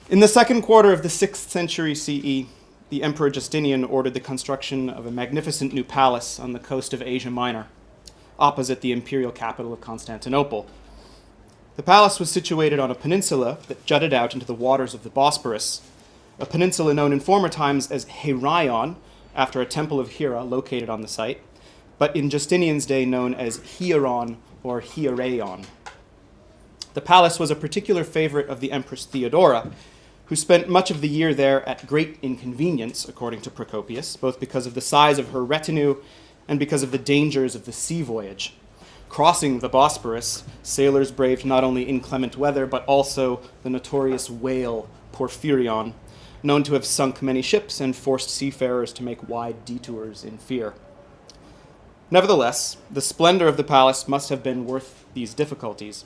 In the second quarter of the 6th century CE, the Emperor Justinian ordered the construction of a magnificent new palace on the coast of Asia Minor, opposite the imperial capital of Constantinople. The palace was situated on a peninsula that jutted out into the waters of the Bosporus, a peninsula known in former times as Hieron, after a temple of Hera located on the site, but in Justinian's day known as Hieron or Hiereion. The palace was a particular favorite of the Empress Theodora, who spent much of the year there at great inconvenience, according to Procopius, both because of the size of her retinue and because of the dangers of the sea voyage. Crossing the Bosporus, sailors braved not only inclement weather, but also the notorious whale Porphyrion, known to have sunk many ships and forced seafarers to make wide detours in fear. Nevertheless, the splendor of the palace must have been worth these difficulties.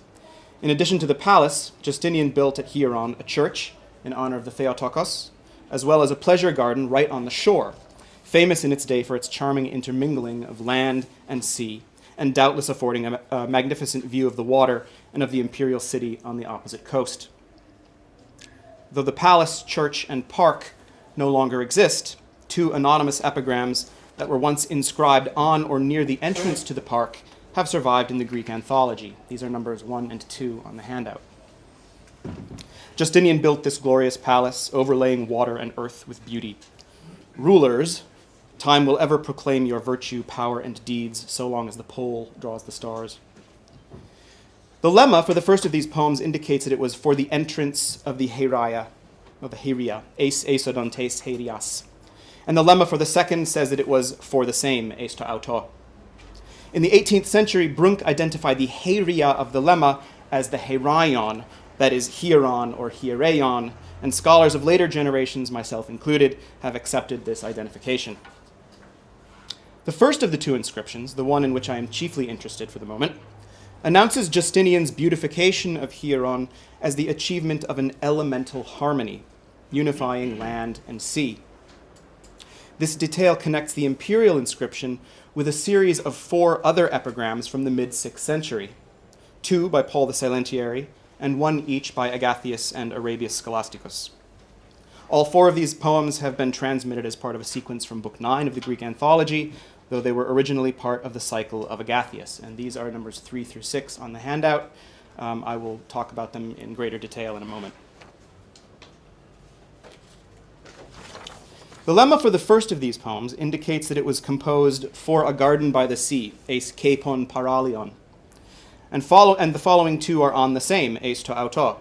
In addition to the palace, Justinian built at Hieron a church in honor of the Theotokos, as well as a pleasure garden right on the shore, famous in its day for its charming intermingling of land and sea, and doubtless affording a magnificent view of the water and of the imperial city on the opposite coast. Though the palace, church, and park no longer exist, two anonymous epigrams that were once inscribed on or near the entrance to the park have survived in the Greek anthology. These are numbers 1 and 2 on the handout. Justinian built this glorious palace, overlaying water and earth with beauty. Rulers, time will ever proclaim your virtue, power, and deeds, so long as the pole draws the stars. The lemma for the first of these poems indicates that it was for the entrance of the Heria, eis esodontes Herias. And the lemma for the second says that it was for the same, eis to auto. In the 18th century, Brunk identified the Heria of the lemma as the Heraion, that is Hieron or Hiereion, and scholars of later generations, myself included, have accepted this identification. The first of the two inscriptions, the one in which I am chiefly interested for the moment, announces Justinian's beautification of Hieron as the achievement of an elemental harmony, unifying land and sea. This detail connects the imperial inscription with a series of 4 other epigrams from the mid-6th century, 2 by Paul the Silentiary, and 1 each by Agathias and Arabius Scholasticus. All 4 of these poems have been transmitted as part of a sequence from Book 9 of the Greek anthology, though they were originally part of the cycle of Agathias, and these are numbers 3 through 6 on the handout. I will talk about them in greater detail in a moment. The lemma for the first of these poems indicates that it was composed for a garden by the sea, eis kepon paralion, and the following 2 are on the same, eis to auto.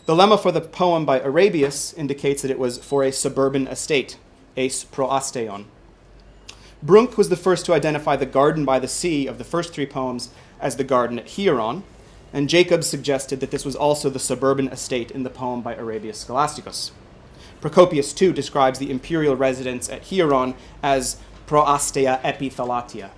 The lemma for the poem by Arabius indicates that it was for a suburban estate, eis proasteion. Brunk was the first to identify the garden by the sea of the first 3 poems as the garden at Hieron, and Jacob suggested that this was also the suburban estate in the poem by Arabius Scholasticus. Procopius, too, describes the imperial residence at Hieron as proasteia epithalatia.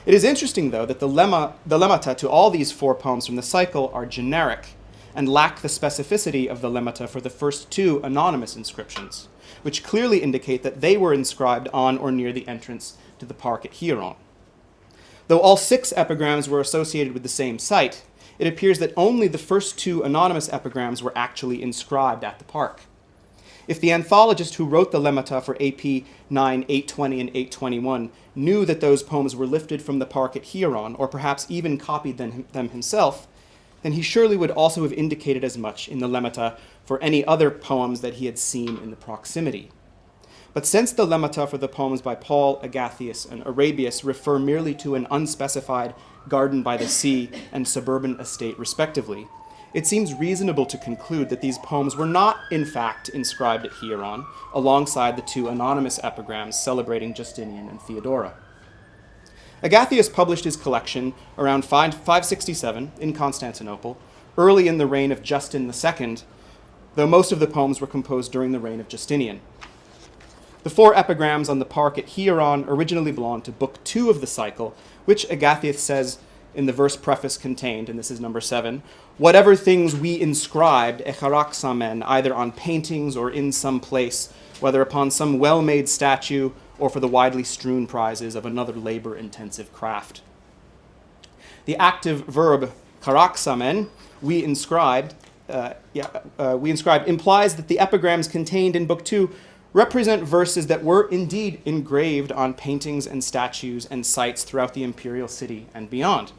It is interesting, though, that the lemmata to all these 4 poems from the cycle are generic and lack the specificity of the lemmata for the first 2 anonymous inscriptions, which clearly indicate that they were inscribed on or near the entrance to the park at Hieron. Though all 6 epigrams were associated with the same site, it appears that only the first 2 anonymous epigrams were actually inscribed at the park. If the anthologist who wrote the lemmata for AP 9, 820, and 821 knew that those poems were lifted from the park at Hieron, or perhaps even copied them himself, then he surely would also have indicated as much in the lemmata for any other poems that he had seen in the proximity. But since the lemmata for the poems by Paul, Agathias, and Arabius refer merely to an unspecified garden by the sea and suburban estate respectively, it seems reasonable to conclude that these poems were not, in fact, inscribed at Hieron, alongside the 2 anonymous epigrams celebrating Justinian and Theodora. Agathias published his collection around 567 in Constantinople, early in the reign of Justin II, though most of the poems were composed during the reign of Justinian. The 4 epigrams on the park at Hieron originally belonged to Book 2 of the cycle, which Agathias says in the verse preface contained, and this is number 7, whatever things we inscribed, echaraxamen, either on paintings or in some place, whether upon some well-made statue or for the widely strewn prizes of another labor-intensive craft. The active verb charaxamen, we inscribed, implies that the epigrams contained in Book 2 represent verses that were indeed engraved on paintings and statues and sites throughout the imperial city and beyond.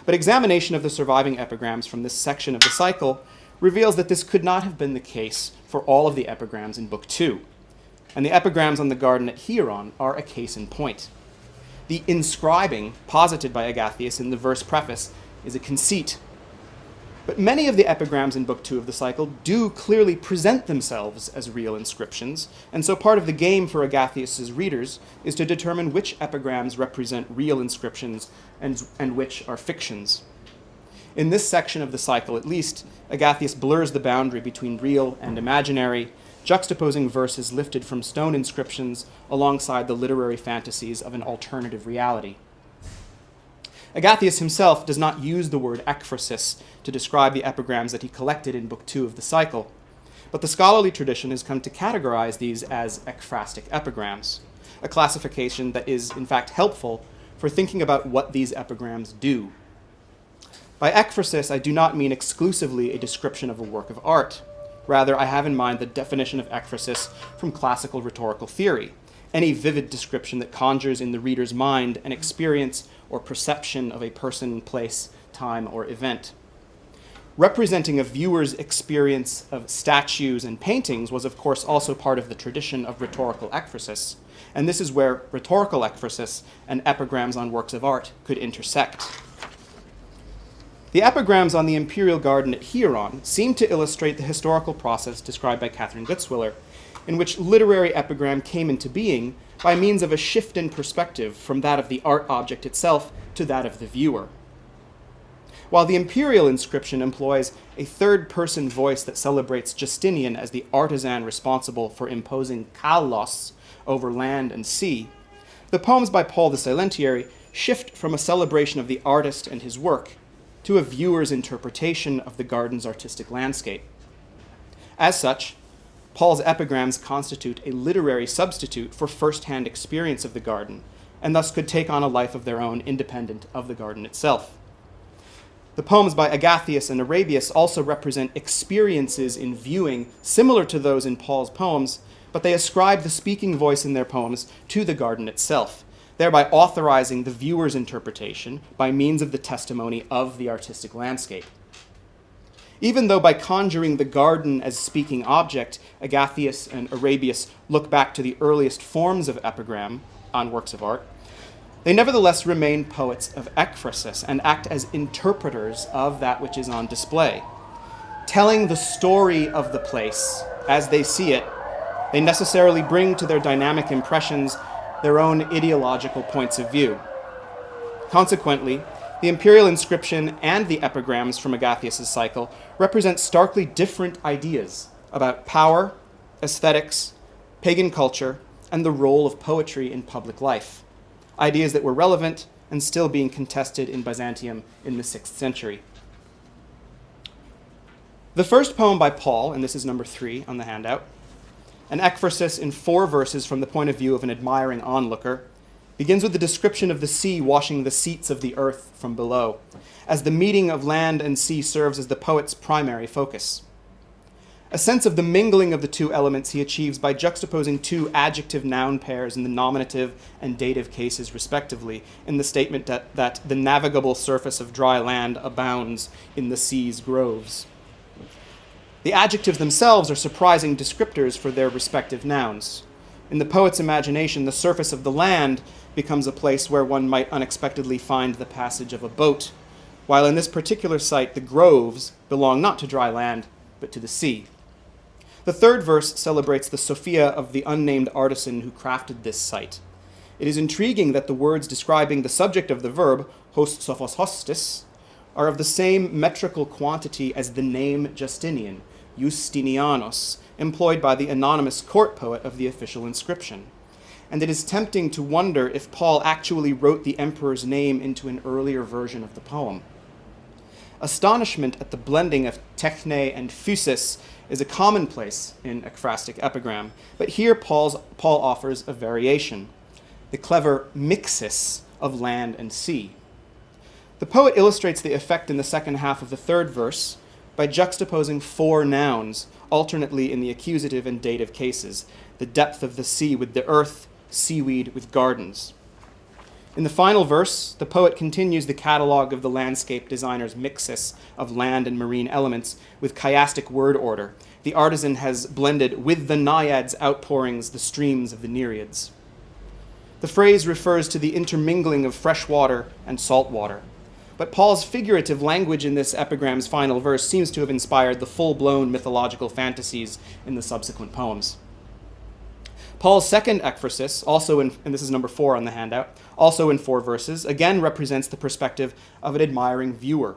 But examination of the surviving epigrams from this section of the cycle reveals that this could not have been the case for all of the epigrams in Book 2. And the epigrams on the garden at Hieron are a case in point. The inscribing posited by Agathias in the verse preface is a conceit. But many of the epigrams in Book 2 of the cycle do clearly present themselves as real inscriptions, and so part of the game for Agathias' readers is to determine which epigrams represent real inscriptions and which are fictions. In this section of the cycle, at least, Agathias blurs the boundary between real and imaginary, juxtaposing verses lifted from stone inscriptions alongside the literary fantasies of an alternative reality. Agathias himself does not use the word ekphrasis to describe the epigrams that he collected in Book 2 of the cycle, but the scholarly tradition has come to categorize these as ekphrastic epigrams, a classification that is, in fact, helpful for thinking about what these epigrams do. By ekphrasis, I do not mean exclusively a description of a work of art. Rather, I have in mind the definition of ekphrasis from classical rhetorical theory, any vivid description that conjures in the reader's mind an experience or perception of a person, place, time, or event. Representing a viewer's experience of statues and paintings was, of course, also part of the tradition of rhetorical ekphrasis, and this is where rhetorical ekphrasis and epigrams on works of art could intersect. The epigrams on the Imperial Garden at Hieron seem to illustrate the historical process described by Catherine Gutzwiller, in which literary epigram came into being by means of a shift in perspective from that of the art object itself to that of the viewer. While the imperial inscription employs a third-person voice that celebrates Justinian as the artisan responsible for imposing kalos over land and sea, the poems by Paul the Silentiary shift from a celebration of the artist and his work to a viewer's interpretation of the garden's artistic landscape. As such, Paul's epigrams constitute a literary substitute for first-hand experience of the garden, and thus could take on a life of their own independent of the garden itself. The poems by Agathias and Arabius also represent experiences in viewing similar to those in Paul's poems, but they ascribe the speaking voice in their poems to the garden itself, thereby authorizing the viewer's interpretation by means of the testimony of the artistic landscape. Even though by conjuring the garden as speaking object, Agathias and Arabius look back to the earliest forms of epigram on works of art, they nevertheless remain poets of ekphrasis and act as interpreters of that which is on display. Telling the story of the place as they see it, they necessarily bring to their dynamic impressions their own ideological points of view. Consequently, the imperial inscription and the epigrams from Agathias' cycle represent starkly different ideas about power, aesthetics, pagan culture, and the role of poetry in public life, ideas that were relevant and still being contested in Byzantium in the 6th century. The first poem by Paul, and this is number 3 on the handout, an ekphrasis in 4 verses from the point of view of an admiring onlooker, begins with the description of the sea washing the seats of the earth from below, as the meeting of land and sea serves as the poet's primary focus. A sense of the mingling of the two elements he achieves by juxtaposing 2 adjective-noun pairs in the nominative and dative cases respectively, in the statement that the navigable surface of dry land abounds in the sea's groves. The adjectives themselves are surprising descriptors for their respective nouns. In the poet's imagination, the surface of the land becomes a place where one might unexpectedly find the passage of a boat, while in this particular site, the groves belong not to dry land, but to the sea. The 3rd verse celebrates the Sophia of the unnamed artisan who crafted this site. It is intriguing that the words describing the subject of the verb, hos sophos hostis, are of the same metrical quantity as the name Justinian, Justinianos, employed by the anonymous court poet of the official inscription. And it is tempting to wonder if Paul actually wrote the emperor's name into an earlier version of the poem. Astonishment at the blending of techne and physis is a commonplace in ekphrastic epigram, but here Paul offers a variation, the clever mixis of land and sea. The poet illustrates the effect in the second half of the 3rd verse by juxtaposing four nouns, alternately in the accusative and dative cases: the depth of the sea with the earth, seaweed with gardens. In the final verse, the poet continues the catalogue of the landscape designer's mixus of land and marine elements with chiastic word order. The artisan has blended with the naiads' outpourings the streams of the Nereids. The phrase refers to the intermingling of fresh water and salt water. But Paul's figurative language in this epigram's final verse seems to have inspired the full-blown mythological fantasies in the subsequent poems. Paul's second ekphrasis, and this is number 4 on the handout, also in 4 verses, again represents the perspective of an admiring viewer,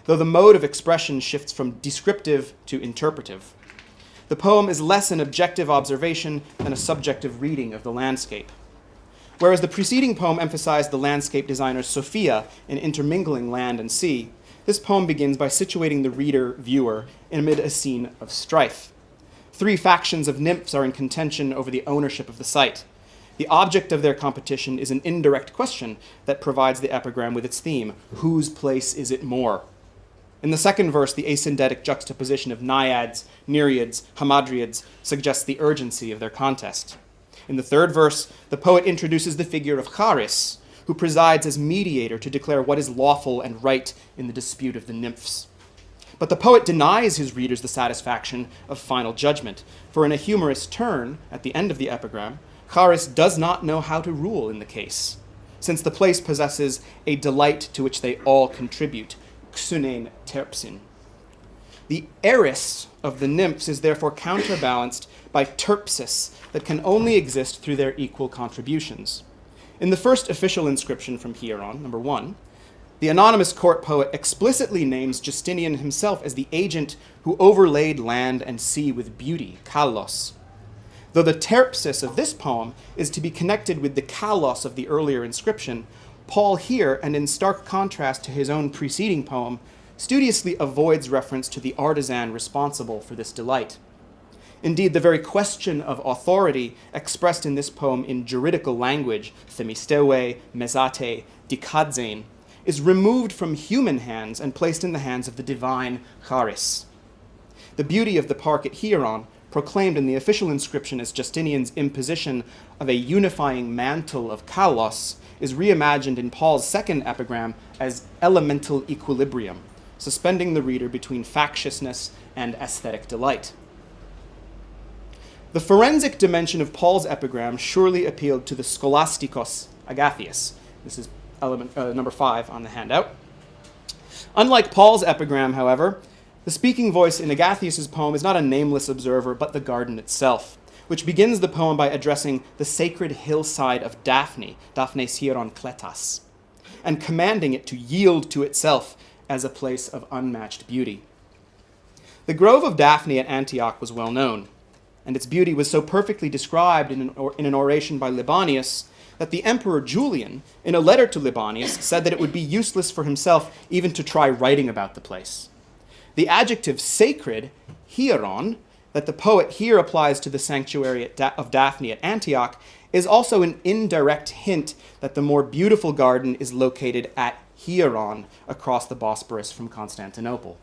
though the mode of expression shifts from descriptive to interpretive. The poem is less an objective observation than a subjective reading of the landscape. Whereas the preceding poem emphasized the landscape designer's Sophia in intermingling land and sea, this poem begins by situating the reader-viewer amid a scene of strife. 3 factions of nymphs are in contention over the ownership of the site. The object of their competition is an indirect question that provides the epigram with its theme: whose place is it more? In the second verse, the asyndetic juxtaposition of naiads, nereids, hamadryads suggests the urgency of their contest. In the third verse, the poet introduces the figure of Charis, who presides as mediator to declare what is lawful and right in the dispute of the nymphs. But the poet denies his readers the satisfaction of final judgment, for in a humorous turn at the end of the epigram, Charis does not know how to rule in the case, since the place possesses a delight to which they all contribute, xunein terpsin. The eris of the nymphs is therefore counterbalanced by terpsis that can only exist through their equal contributions. In the first official inscription from Hieron, number 1, the anonymous court poet explicitly names Justinian himself as the agent who overlaid land and sea with beauty, kalos. Though the terpsis of this poem is to be connected with the kalos of the earlier inscription, Paul here, and in stark contrast to his own preceding poem, studiously avoids reference to the artisan responsible for this delight. Indeed, the very question of authority expressed in this poem in juridical language, themisteue, mesate, dikadzein, is removed from human hands and placed in the hands of the divine Charis. The beauty of the park at Hieron, proclaimed in the official inscription as Justinian's imposition of a unifying mantle of kalos, is reimagined in Paul's second epigram as elemental equilibrium, suspending the reader between factiousness and aesthetic delight. The forensic dimension of Paul's epigram surely appealed to the scholastikos Agathias. This is number 5 on the handout. Unlike Paul's epigram, however, the speaking voice in Agathias' poem is not a nameless observer, but the garden itself, which begins the poem by addressing the sacred hillside of Daphne, Daphnes Hieron Kletas, and commanding it to yield to itself as a place of unmatched beauty. The grove of Daphne at Antioch was well known, and its beauty was so perfectly described in an oration by Libanius that the Emperor Julian, in a letter to Libanius, said that it would be useless for himself even to try writing about the place. The adjective sacred, hieron, that the poet here applies to the sanctuary of Daphne at Antioch is also an indirect hint that the more beautiful garden is located at Hieron across the Bosporus from Constantinople.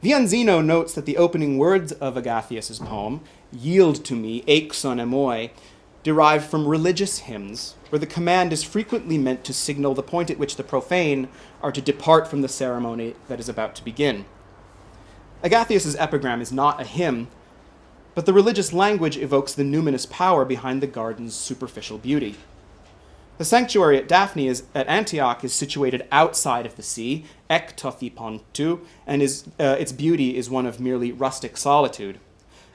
Vianzino notes that the opening words of Agathias' poem, yield to me, exon emoi, derive from religious hymns, where the command is frequently meant to signal the point at which the profane are to depart from the ceremony that is about to begin. Agathias' epigram is not a hymn, but the religious language evokes the numinous power behind the garden's superficial beauty. The sanctuary at at Antioch is situated outside of the sea, ektothi and its beauty is one of merely rustic solitude.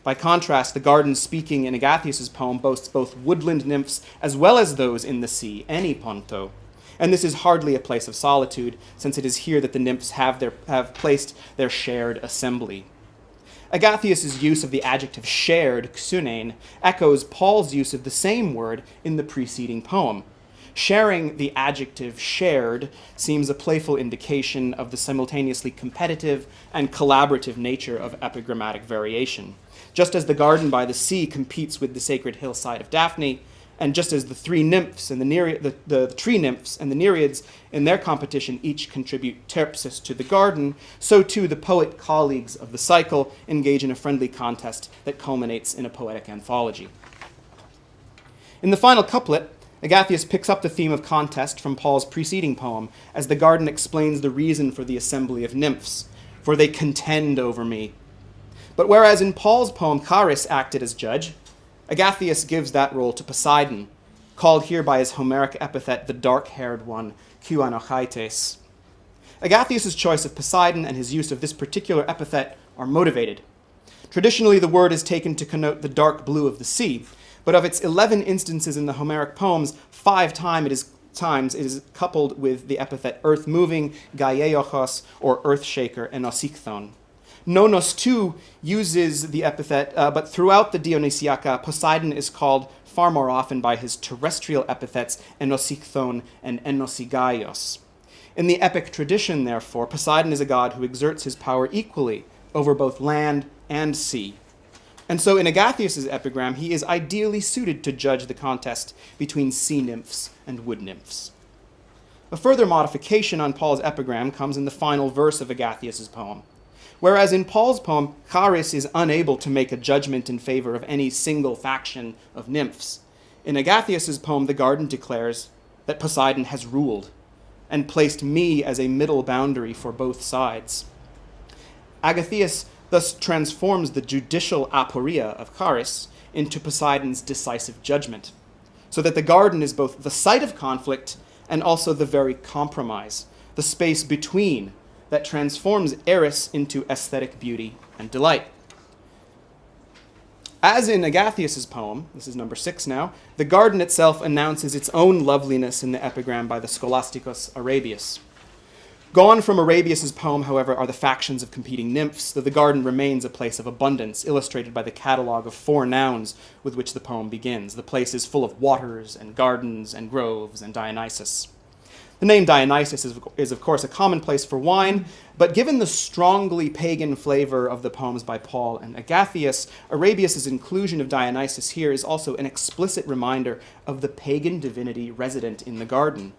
By contrast, the garden speaking in Agathias' poem boasts both woodland nymphs as well as those in the sea, eni ponto. And this is hardly a place of solitude, since it is here that the nymphs have placed their shared assembly. Agathias' use of the adjective shared, xunein, echoes Paul's use of the same word in the preceding poem. Sharing the adjective shared seems a playful indication of the simultaneously competitive and collaborative nature of epigrammatic variation. Just as the garden by the sea competes with the sacred hillside of Daphne, And just as the three nymphs and the tree nymphs and the nereids in their competition each contribute terpsis to the garden, so too the poet colleagues of the cycle engage in a friendly contest that culminates in a poetic anthology. In the final couplet, Agathias picks up the theme of contest from Paul's preceding poem, as the garden explains the reason for the assembly of nymphs, for they contend over me. But whereas in Paul's poem Charis acted as judge, Agathias gives that role to Poseidon, called here by his Homeric epithet, the dark-haired one, Kuanochaites. Agathias' choice of Poseidon and his use of this particular epithet are motivated. Traditionally, the word is taken to connote the dark blue of the sea, but of its 11 instances in the Homeric poems, 5 times it is coupled with the epithet earth-moving, gaieochos, or earth-shaker, enosikthon. Nonos too uses the epithet, but throughout the Dionysiaca, Poseidon is called far more often by his terrestrial epithets enosikthon and enosigaios. In the epic tradition, therefore, Poseidon is a god who exerts his power equally over both land and sea. And so in Agathias' epigram, he is ideally suited to judge the contest between sea nymphs and wood nymphs. A further modification on Paul's epigram comes in the final verse of Agathias' poem. Whereas in Paul's poem, Charis is unable to make a judgment in favor of any single faction of nymphs, in Agathias' poem, the garden declares that Poseidon has ruled and placed me as a middle boundary for both sides. Agathias thus transforms the judicial aporia of Charis into Poseidon's decisive judgment, so that the garden is both the site of conflict and also the very compromise, the space between that transforms Eris into aesthetic beauty and delight. As in Agathias' poem, this is number 6 now, the garden itself announces its own loveliness in the epigram by the Scholasticus Arabius. Gone from Arabius' poem, however, are the factions of competing nymphs, though the garden remains a place of abundance, illustrated by the catalogue of 4 nouns with which the poem begins. The place is full of waters and gardens and groves and Dionysus. The name Dionysus is, of course, a commonplace for wine, but given the strongly pagan flavor of the poems by Paul and Agathias, Arabius' inclusion of Dionysus here is also an explicit reminder of the pagan divinity resident in the garden.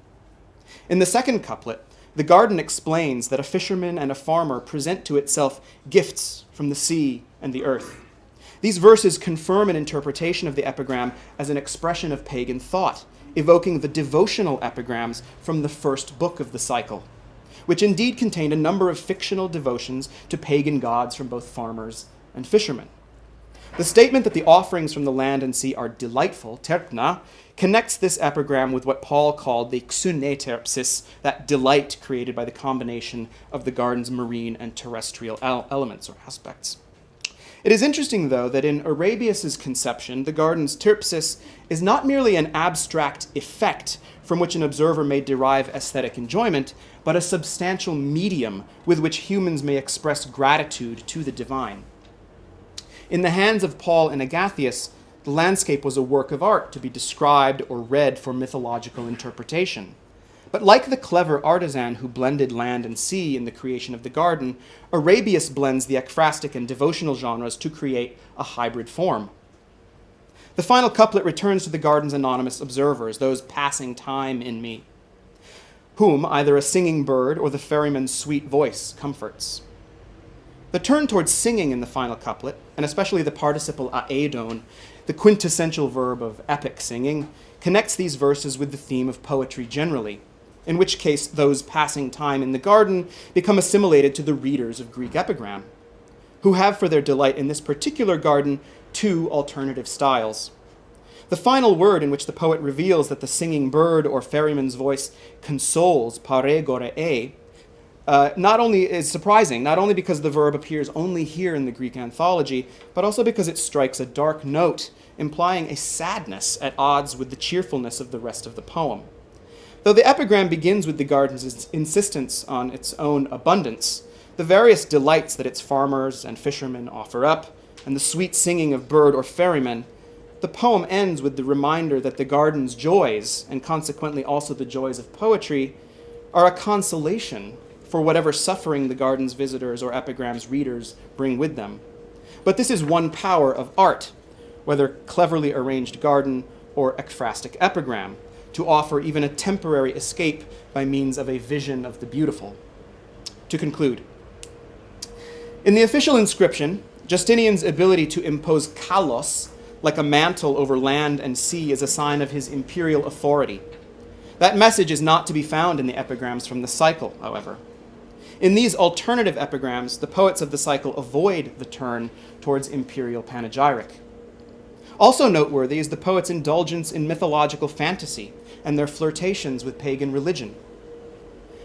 In the second couplet, the garden explains that a fisherman and a farmer present to itself gifts from the sea and the earth. These verses confirm an interpretation of the epigram as an expression of pagan thought, evoking the devotional epigrams from the first book of the cycle, which indeed contained a number of fictional devotions to pagan gods from both farmers and fishermen. The statement that the offerings from the land and sea are delightful, terpna, connects this epigram with what Paul called the xune-terpsis, that delight created by the combination of the garden's marine and terrestrial elements or aspects. It is interesting, though, that in Arabius' conception, the garden's terpsis is not merely an abstract effect from which an observer may derive aesthetic enjoyment, but a substantial medium with which humans may express gratitude to the divine. In the hands of Paul and Agathias, the landscape was a work of art to be described or read for mythological interpretation. But like the clever artisan who blended land and sea in the creation of the garden, Arabius blends the ekphrastic and devotional genres to create a hybrid form. The final couplet returns to the garden's anonymous observers, those passing time in me, whom either a singing bird or the ferryman's sweet voice comforts. The turn towards singing in the final couplet, and especially the participle aedon, the quintessential verb of epic singing, connects these verses with the theme of poetry generally, in which case those passing time in the garden become assimilated to the readers of Greek epigram, who have for their delight in this particular garden 2 alternative styles. The final word in which the poet reveals that the singing bird or ferryman's voice consoles, paregoree, not only is surprising, not only because the verb appears only here in the Greek anthology, but also because it strikes a dark note, implying a sadness at odds with the cheerfulness of the rest of the poem. Though the epigram begins with the garden's insistence on its own abundance, the various delights that its farmers and fishermen offer up, and the sweet singing of bird or ferryman, the poem ends with the reminder that the garden's joys, and consequently also the joys of poetry, are a consolation for whatever suffering the garden's visitors or epigram's readers bring with them. But this is one power of art, whether cleverly arranged garden or ekphrastic epigram, to offer even a temporary escape by means of a vision of the beautiful. To conclude, in the official inscription, Justinian's ability to impose kalos, like a mantle over land and sea, is a sign of his imperial authority. That message is not to be found in the epigrams from the cycle, however. In these alternative epigrams, the poets of the cycle avoid the turn towards imperial panegyric. Also noteworthy is the poets' indulgence in mythological fantasy and their flirtations with pagan religion.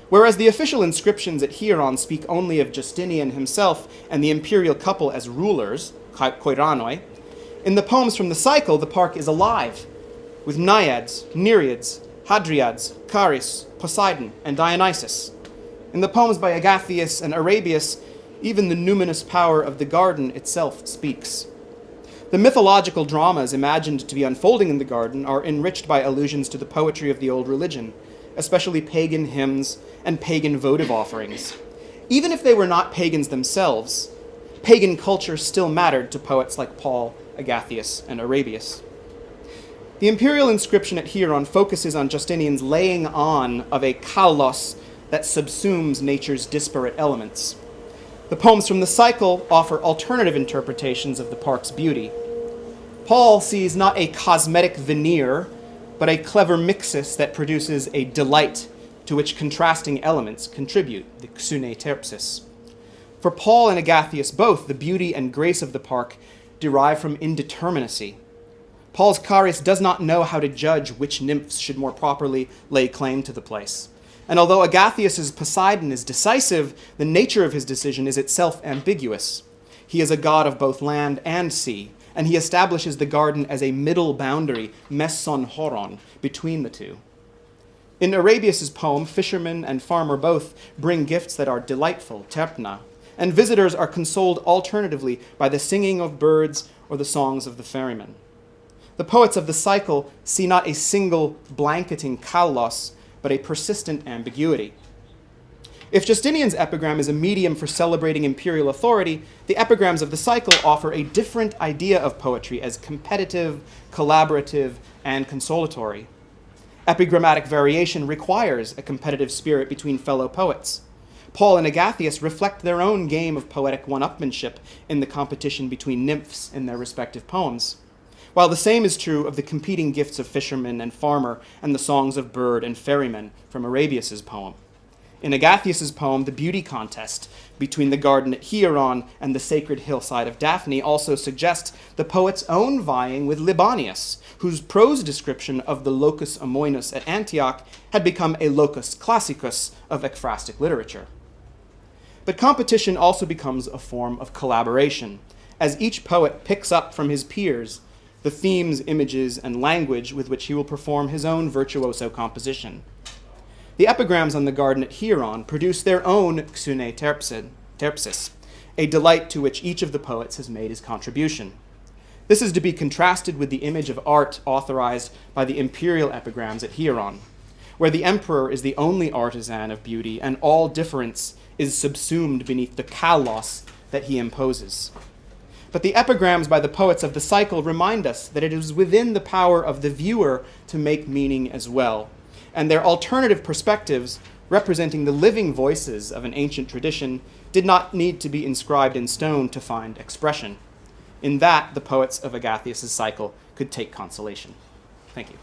Whereas the official inscriptions at Hieron speak only of Justinian himself and the imperial couple as rulers, koiranoi, in the poems from the cycle, the park is alive, with naiads, nereids, hadriads, Charis, Poseidon, and Dionysus. In the poems by Agathias and Arabius, even the numinous power of the garden itself speaks. The mythological dramas imagined to be unfolding in the garden are enriched by allusions to the poetry of the old religion, especially pagan hymns and pagan votive offerings. Even if they were not pagans themselves, pagan culture still mattered to poets like Paul, Agathias, and Arabius. The imperial inscription at Hieron focuses on Justinian's laying on of a kalos that subsumes nature's disparate elements. The poems from the cycle offer alternative interpretations of the park's beauty. Paul sees not a cosmetic veneer, but a clever mixus that produces a delight to which contrasting elements contribute, the xune terpsis. For Paul and Agathias both, the beauty and grace of the park derive from indeterminacy. Paul's Charis does not know how to judge which nymphs should more properly lay claim to the place. And although Agathias's Poseidon is decisive, the nature of his decision is itself ambiguous. He is a god of both land and sea, and he establishes the garden as a middle boundary, messon horon, between the two. In Arabius's poem, fisherman and farmer both bring gifts that are delightful, terpna, and visitors are consoled alternatively by the singing of birds or the songs of the ferryman. The poets of the cycle see not a single blanketing kalos, but a persistent ambiguity. If Justinian's epigram is a medium for celebrating imperial authority, the epigrams of the cycle offer a different idea of poetry as competitive, collaborative, and consolatory. Epigrammatic variation requires a competitive spirit between fellow poets. Paul and Agathias reflect their own game of poetic one-upmanship in the competition between nymphs in their respective poems, while the same is true of the competing gifts of fisherman and farmer and the songs of bird and ferryman from Arabius's poem. In Agathias's poem, the beauty contest between the garden at Hieron and the sacred hillside of Daphne also suggests the poet's own vying with Libanius, whose prose description of the locus amoenus at Antioch had become a locus classicus of ekphrastic literature. But competition also becomes a form of collaboration, as each poet picks up from his peers the themes, images, and language with which he will perform his own virtuoso composition. The epigrams on the garden at Hieron produce their own xune terpsis, a delight to which each of the poets has made his contribution. This is to be contrasted with the image of art authorized by the imperial epigrams at Hieron, where the emperor is the only artisan of beauty and all difference is subsumed beneath the kalos that he imposes. But the epigrams by the poets of the cycle remind us that it is within the power of the viewer to make meaning as well, and their alternative perspectives, representing the living voices of an ancient tradition, did not need to be inscribed in stone to find expression. In that, the poets of Agathias' cycle could take consolation. Thank you.